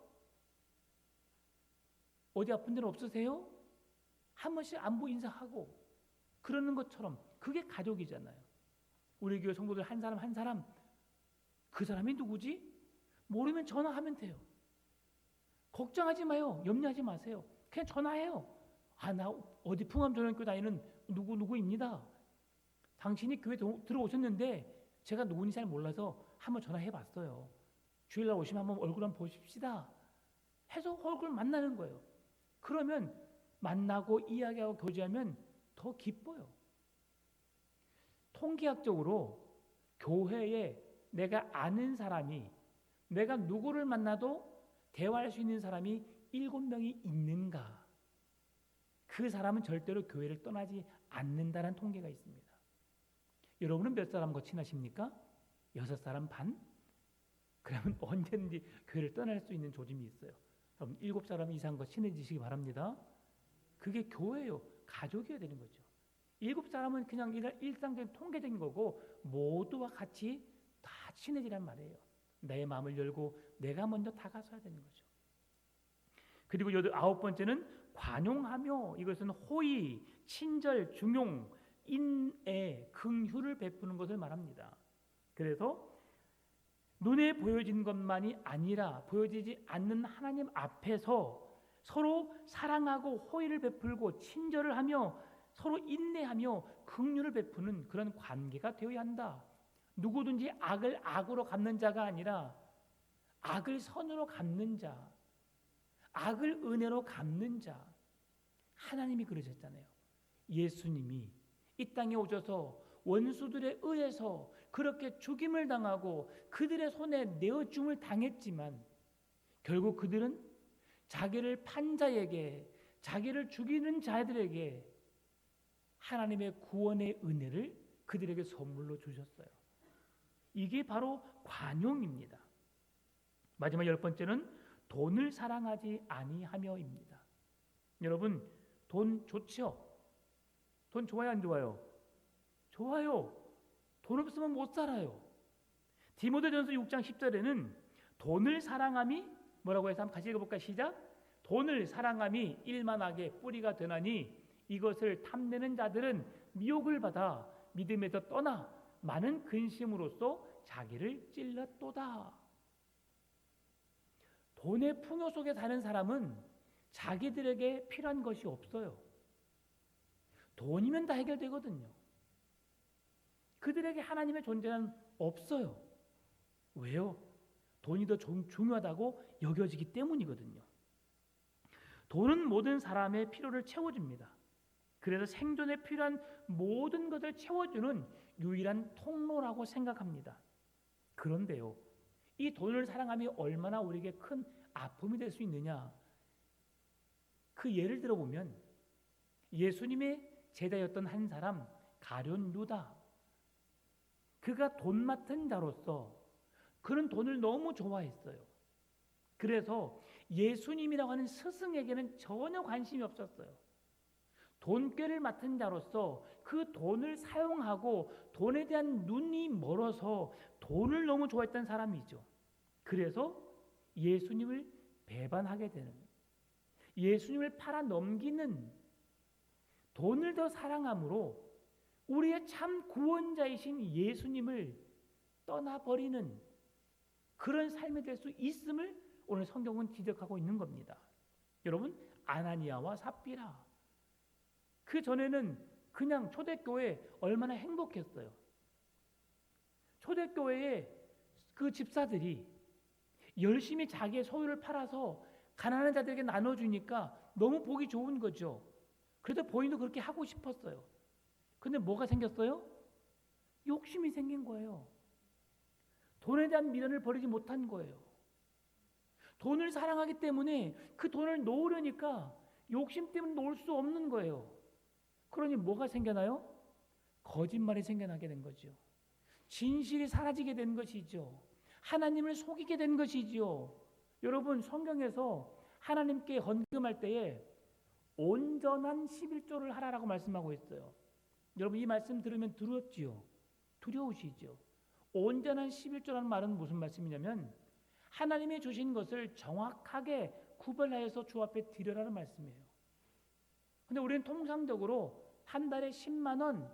어디 아픈 데는 없으세요? 한 번씩 안부 인사하고 그러는 것처럼 그게 가족이잖아요. 우리 교회 성도들 한 사람 한 사람, 그 사람이 누구지? 모르면 전화하면 돼요. 걱정하지 마요. 염려하지 마세요. 그냥 전화해요. 나 어디 풍암전원교 다니는 누구입니다. 당신이 교회 들어오셨는데 제가 누군지 잘 몰라서 한번 전화해봤어요. 주일날 오시면 한번 얼굴 한번 보십시다 해서 얼굴 만나는 거예요. 그러면 만나고 이야기하고 교제하면 더 기뻐요. 통계학적으로 교회에 내가 아는 사람이, 내가 누구를 만나도 대화할 수 있는 사람이 7명이 있는가, 그 사람은 절대로 교회를 떠나지 않는다는 통계가 있습니다. 여러분은 몇 사람과 친하십니까? 6사람 반? 그러면 언제든지 교회를 떠날 수 있는 조짐이 있어요. 그럼 7사람 이상과 친해지시기 바랍니다. 그게 교회예요. 가족이어야 되는 거죠. 7사람은 그냥 일상적인 통계적인 거고 모두와 같이 다 친해지란 말이에요. 내 마음을 열고 내가 먼저 다가서야 되는 거죠. 그리고 9번째는 관용하며, 이것은 호의, 친절, 중용, 인애, 긍휼을 베푸는 것을 말합니다. 그래서 눈에 보여진 것만이 아니라 보여지지 않는 하나님 앞에서 서로 사랑하고 호의를 베풀고 친절을 하며 서로 인내하며 긍휼을 베푸는 그런 관계가 되어야 한다. 누구든지 악을 악으로 갚는 자가 아니라 악을 선으로 갚는 자, 악을 은혜로 갚는 자. 하나님이 그러셨잖아요. 예수님이 이 땅에 오셔서 원수들에 의해서 그렇게 죽임을 당하고 그들의 손에 내어줌을 당했지만 결국 그들은 자기를 판 자에게, 자기를 죽이는 자들에게 하나님의 구원의 은혜를 그들에게 선물로 주셨어요. 이게 바로 관용입니다. 마지막 10번째는 돈을 사랑하지 아니하며입니다. 여러분, 돈 좋죠? 돈 좋아요, 안 좋아요? 좋아요. 돈 없으면 못 살아요. 디모데전서 6장 10절에는 돈을 사랑함이 뭐라고 해서 한번 같이 읽어볼까요? 시작. 돈을 사랑함이 일만하게 뿌리가 되나니 이것을 탐내는 자들은 미혹을 받아 믿음에서 떠나 많은 근심으로써 자기를 찔렀도다. 돈의 풍요 속에 사는 사람은 자기들에게 필요한 것이 없어요. 돈이면 다 해결되거든요. 그들에게 하나님의 존재는 없어요. 왜요? 돈이 더 중요하다고 여겨지기 때문이거든요. 돈은 모든 사람의 필요를 채워줍니다. 그래서 생존에 필요한 모든 것을 채워주는 유일한 통로라고 생각합니다. 그런데요, 이 돈을 사랑함이 얼마나 우리에게 큰 아픔이 될 수 있느냐? 그 예를 들어보면 예수님의 제자였던 한 사람 가룟 유다, 그가 돈 맡은 자로서 그는 돈을 너무 좋아했어요. 그래서 예수님이라고 하는 스승에게는 전혀 관심이 없었어요. 돈꾀를 맡은 자로서 그 돈을 사용하고 돈에 대한 눈이 멀어서 돈을 너무 좋아했던 사람이죠. 그래서 예수님을 배반하게 되는, 예수님을 팔아 넘기는, 돈을 더 사랑함으로 우리의 참 구원자이신 예수님을 떠나버리는 그런 삶이 될 수 있음을 오늘 성경은 지적하고 있는 겁니다. 여러분, 아나니아와 삽비라, 그 전에는 그냥 초대교회 얼마나 행복했어요. 초대교회의 그 집사들이 열심히 자기의 소유를 팔아서 가난한 자들에게 나눠주니까 너무 보기 좋은 거죠. 그래서 본인도 그렇게 하고 싶었어요. 근데 뭐가 생겼어요? 욕심이 생긴 거예요. 돈에 대한 미련을 버리지 못한 거예요. 돈을 사랑하기 때문에 그 돈을 놓으려니까 욕심 때문에 놓을 수 없는 거예요. 그러니 뭐가 생겨나요? 거짓말이 생겨나게 된 거죠. 진실이 사라지게 된 것이죠. 하나님을 속이게 된 것이죠. 여러분, 성경에서 하나님께 헌금할 때에 온전한 11조를 하라라고 말씀하고 있어요. 여러분, 이 말씀 들으면 두렵지요? 두려우시죠? 온전한 11조라는 말은 무슨 말씀이냐면 하나님이 주신 것을 정확하게 구별하여서 주 앞에 드려라는 말씀이에요. 근데 우리는 통상적으로 한 달에 10만 원,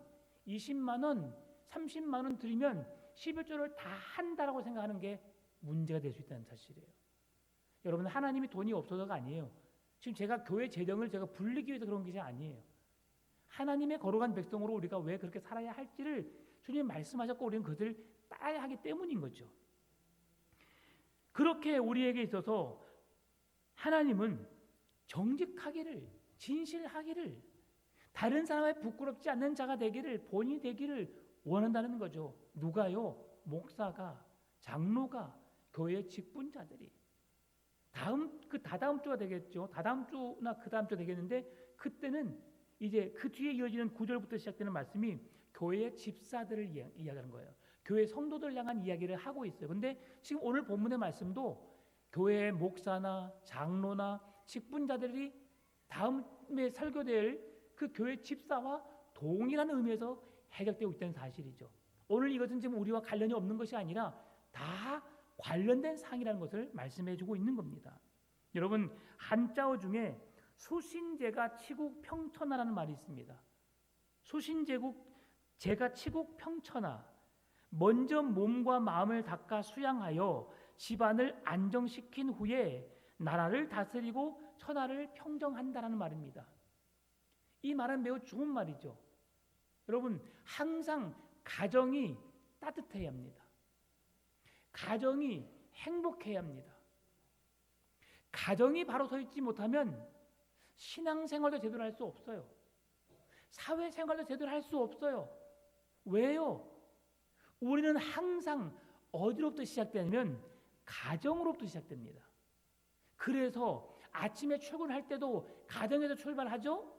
20만 원, 30만 원 드리면 11조를 다 한다라고 생각하는 게 문제가 될 수 있다는 사실이에요. 여러분, 하나님이 돈이 없어서가 아니에요. 지금 제가 교회 재정을 제가 불리기 위해서 그런 것이 아니에요. 하나님의 거룩한 백성으로 우리가 왜 그렇게 살아야 할지를 주님이 말씀하셨고 우리는 그것을 따라야 하기 때문인 거죠. 그렇게 우리에게 있어서 하나님은 정직하기를, 진실하기를, 다른 사람에 부끄럽지 않는 자가 되기를, 본인이 되기를 원한다는 거죠. 누가요? 목사가, 장로가, 교회 직분자들이. 다다음 주가 되겠죠. 다다음 주나 그 다음 주 되겠는데 그때는 이제 그 뒤에 이어지는 9절부터 시작되는 말씀이 교회의 집사들을 이야기하는 거예요. 교회 성도들 향한 이야기를 하고 있어요. 근데 지금 오늘 본문의 말씀도 교회의 목사나 장로나 직분자들이 다음에 설교될 그 교회 집사와 동일한 의미에서 해석되고 있다는 사실이죠. 오늘 이것은 지금 우리와 관련이 없는 것이 아니라 다 관련된 사항이라는 것을 말씀해주고 있는 겁니다. 여러분, 한자어 중에 수신제가 치국 평천하라는 말이 있습니다. 제가 치국 평천하, 먼저 몸과 마음을 닦아 수양하여 집안을 안정시킨 후에 나라를 다스리고 천하를 평정한다라는 말입니다. 이 말은 매우 좋은 말이죠. 여러분, 항상 가정이 따뜻해야 합니다. 가정이 행복해야 합니다. 가정이 바로 서 있지 못하면 신앙생활도 제대로 할 수 없어요. 사회생활도 제대로 할 수 없어요. 왜요? 우리는 항상 어디로부터 시작되냐면 가정으로부터 시작됩니다. 그래서 아침에 출근할 때도 가정에서 출발하죠?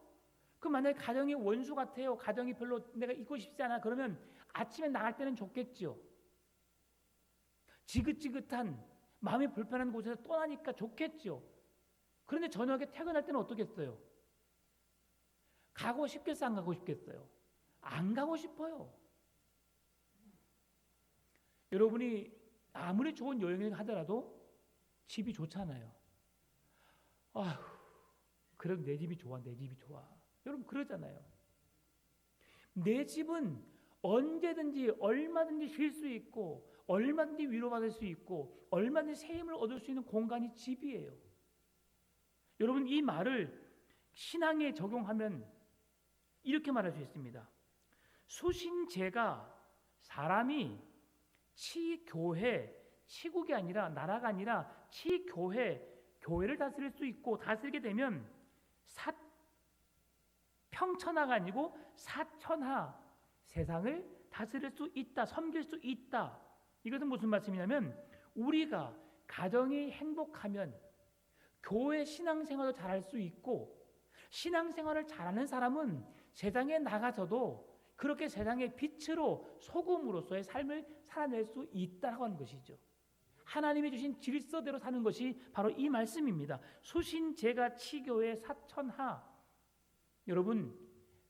그럼 만약에 가정이 원수 같아요. 가정이 별로 내가 있고 싶지 않아. 그러면 아침에 나갈 때는 좋겠죠. 지긋지긋한 마음이 불편한 곳에서 떠나니까 좋겠죠. 그런데 저녁에 퇴근할 때는 어떻겠어요? 가고 싶겠어요? 안 가고 싶겠어요? 안 가고 싶어요. 여러분이 아무리 좋은 여행을 하더라도 집이 좋잖아요. 아휴, 그럼 내 집이 좋아, 내 집이 좋아. 여러분 그러잖아요. 내 집은 언제든지 얼마든지 쉴 수 있고 얼마든지 위로받을 수 있고 얼마든지 새 힘을 얻을 수 있는 공간이 집이에요. 여러분 이 말을 신앙에 적용하면 이렇게 말할 수 있습니다. 수신제가 사람이 치교회, 치국이 아니라 나라가 아니라 치교회를 다스릴 수 있고 다스리게 되면 평천하가 아니고 사천하 세상을 다스릴 수 있다, 섬길 수 있다. 이것은 무슨 말씀이냐면 우리가 가정이 행복하면 교회 신앙생활도 잘할 수 있고 신앙생활을 잘하는 사람은 세상에 나가서도 그렇게 세상의 빛으로 소금으로서의 삶을 살아낼 수 있다고 하는 것이죠. 하나님이 주신 질서대로 사는 것이 바로 이 말씀입니다. 수신제가 치교의 사천하. 여러분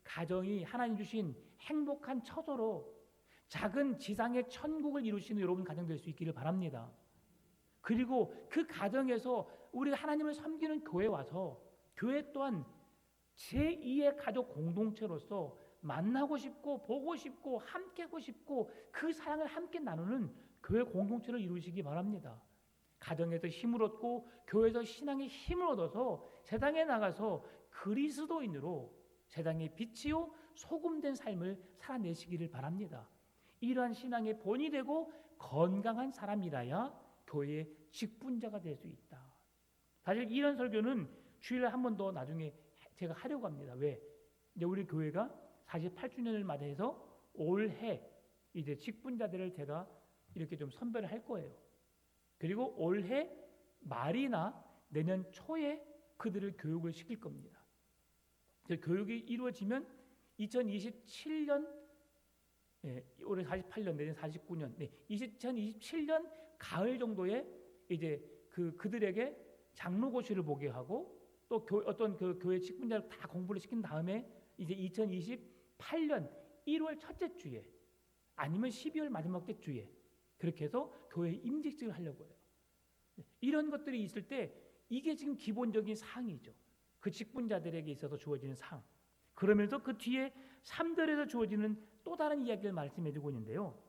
가정이 하나님 주신 행복한 처소로 작은 지상의 천국을 이루시는 여러분 가정 될 수 있기를 바랍니다. 그리고 그 가정에서 우리가 하나님을 섬기는 교회에 와서 교회 또한 제2의 가족 공동체로서 만나고 싶고 보고 싶고 함께하고 싶고 그 사랑을 함께 나누는 교회 공동체를 이루시기 바랍니다. 가정에서 힘을 얻고 교회에서 신앙의 힘을 얻어서 세상에 나가서 그리스도인으로 세상의 빛이요 소금된 삶을 살아내시기를 바랍니다. 이러한 신앙의 본이 되고 건강한 사람이라야 교회의 직분자가 될 수 있다. 사실 이런 설교는 주일에 한 번 더 나중에 제가 하려고 합니다. 왜? 이제 우리 교회가 48주년을 맞이해서 올해 이제 직분자들을 제가 이렇게 좀 선별을 할 거예요. 그리고 올해 말이나 내년 초에 그들을 교육을 시킬 겁니다. 교육이 이루어지면 2027년, 올해 48년, 내년 49년, 2027년 가을 정도에 이제 그들에게 장로고시를 보게 하고 또 어떤 그 교회 직분자를 다 공부를 시킨 다음에 이제 2028년 1월 첫째 주에 아니면 12월 마지막 주에 그렇게 해서 교회 임직직을 하려고 해요. 이런 것들이 있을 때 이게 지금 기본적인 사항이죠. 그 직분자들에게 있어서 주어지는 사항. 그러면서 그 뒤에 3절에서 주어지는 또 다른 이야기를 말씀해 주고 있는데요.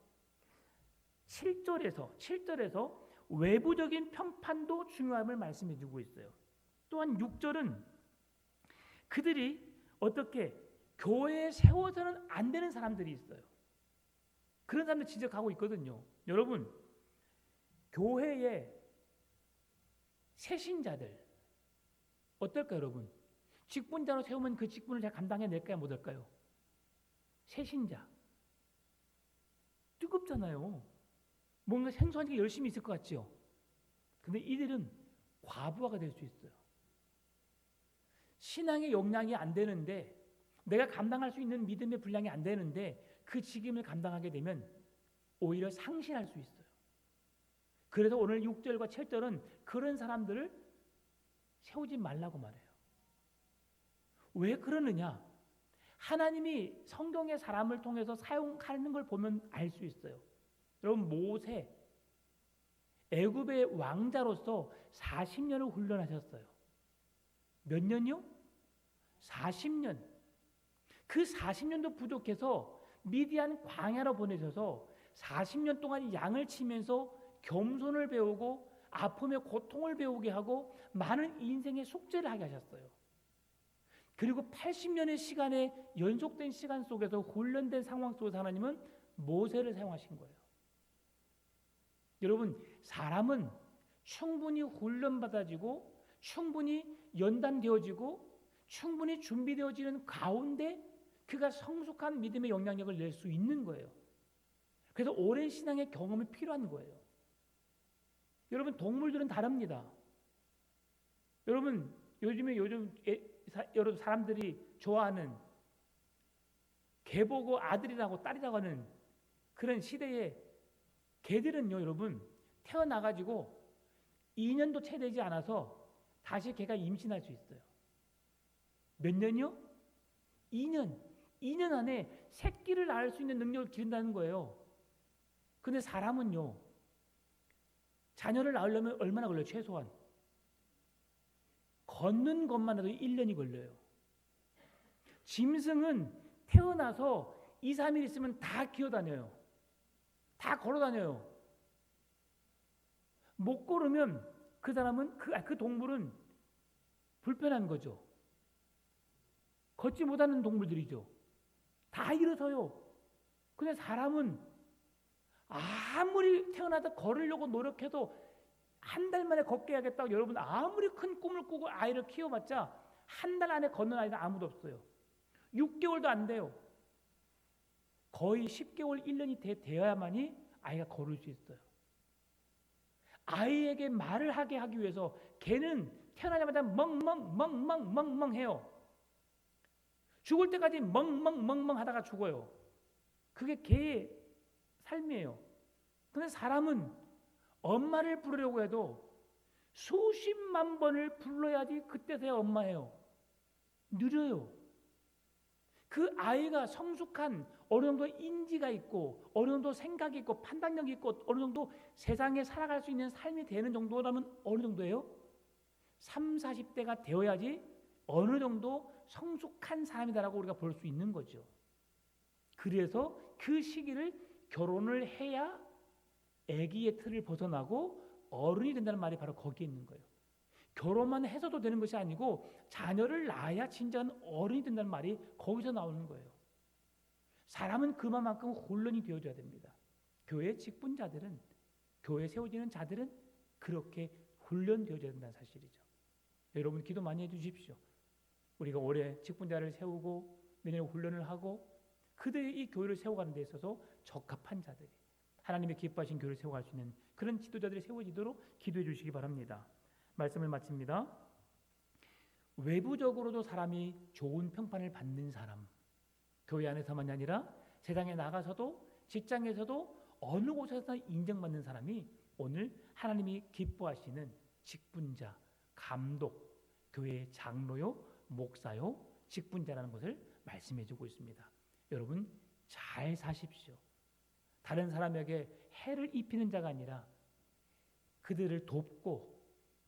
7절에서 외부적인 평판도 중요함을 말씀해 주고 있어요. 또한 6절은 그들이 어떻게 교회에 세워서는 안 되는 사람들이 있어요. 그런 사람들 지적하고 있거든요. 여러분, 교회에 새신자들 어떨까요, 여러분? 직분자로 세우면 그 직분을 잘 감당해낼까요, 못할까요? 새신자 뜨겁잖아요. 뭔가 생소한 게 열심히 있을 것 같죠. 근데 이들은 과부하가 될 수 있어요. 신앙의 역량이 안 되는데 내가 감당할 수 있는 믿음의 분량이 안 되는데 그 직임을 감당하게 되면 오히려 상실할 수 있어요. 그래서 오늘 6절과 7절은 그런 사람들을 세우지 말라고 말해요. 왜 그러느냐? 하나님이 성경의 사람을 통해서 사용하는 걸 보면 알 수 있어요. 여러분 모세 애굽의 왕자로서 40년을 훈련하셨어요. 몇 년이요? 40년. 그 40년도 부족해서 미디안 광야로 보내셔서 40년 동안 양을 치면서 겸손을 배우고 아픔의 고통을 배우게 하고 많은 인생의 숙제를 하게 하셨어요. 그리고 80년의 시간의 연속된 시간 속에서 훈련된 상황 속에서 하나님은 모세를 사용하신 거예요. 여러분 사람은 충분히 훈련받아지고 충분히 연단되어지고 충분히 준비되어지는 가운데 그가 성숙한 믿음의 영향력을 낼 수 있는 거예요. 그래서 오랜 신앙의 경험이 필요한 거예요. 여러분 동물들은 다릅니다. 여러분 요즘 여러 사람들이 좋아하는 개 보고 아들이라고 딸이라고 하는 그런 시대에 개들은요 여러분 태어나가지고 2년도 채 되지 않아서 다시 개가 임신할 수 있어요. 몇 년이요? 2년 안에 새끼를 낳을 수 있는 능력을 기른다는 거예요. 근데 사람은요, 자녀를 낳으려면 얼마나 걸려요? 최소한 걷는 것만 해도 1년이 걸려요. 짐승은 태어나서 2, 3일 있으면 다 기어다녀요. 다 걸어다녀요. 못 걸으면 그 사람은 그 동물은 불편한 거죠. 걷지 못하는 동물들이죠. 다 일어서요. 근데 사람은 아무리 태어나서 걸으려고 노력해도 한 달 만에 걷게 해야겠다고 여러분 아무리 큰 꿈을 꾸고 아이를 키워봤자 한 달 안에 걷는 아이는 아무도 없어요. 6개월도 안 돼요. 거의 10개월, 1년이 되어야만이 아이가 걸을 수 있어요. 아이에게 말을 하게 하기 위해서 걔는 태어나자마자 멍멍 해요. 죽을 때까지 멍멍 하다가 죽어요. 그게 걔의 삶이에요. 근데 사람은 엄마를 부르려고 해도 수십만 번을 불러야지 그때서야 엄마예요. 느려요. 그 아이가 성숙한 어느 정도 인지가 있고 어느 정도 생각이 있고 판단력이 있고 어느 정도 세상에 살아갈 수 있는 삶이 되는 정도라면 어느 정도예요? 3, 40대가 되어야지 어느 정도 성숙한 사람이다라고 우리가 볼 수 있는 거죠. 그래서 그 시기를 결혼을 해야 아기의 틀을 벗어나고 어른이 된다는 말이 바로 거기에 있는 거예요. 결혼만 해서도 되는 것이 아니고 자녀를 낳아야 진정한 어른이 된다는 말이 거기서 나오는 거예요. 사람은 그만큼 훈련이 되어줘야 됩니다. 교회 직분자들은, 교회 세워지는 자들은 그렇게 훈련되어져야 된다는 사실이죠. 여러분 기도 많이 해주십시오. 우리가 올해 직분자를 세우고 내년에 훈련을 하고 그들이 이 교회를 세워가는 데 있어서 적합한 자들이 하나님의 기뻐하신 교회를 세워갈 수 있는 그런 지도자들이 세워지도록 기도해 주시기 바랍니다. 말씀을 마칩니다. 외부적으로도 사람이 좋은 평판을 받는 사람, 교회 안에서만이 아니라 세상에 나가서도 직장에서도 어느 곳에서 인정받는 사람이 오늘 하나님이 기뻐하시는 직분자, 감독, 교회의 장로요, 목사요, 직분자라는 것을 말씀해 주고 있습니다. 여러분 잘 사십시오. 다른 사람에게 해를 입히는 자가 아니라 그들을 돕고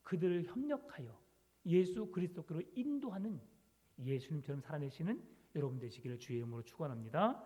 그들을 협력하여 예수 그리스도께로 인도하는 예수님처럼 살아내시는 여러분 되시기를 주의 이름으로 축원합니다.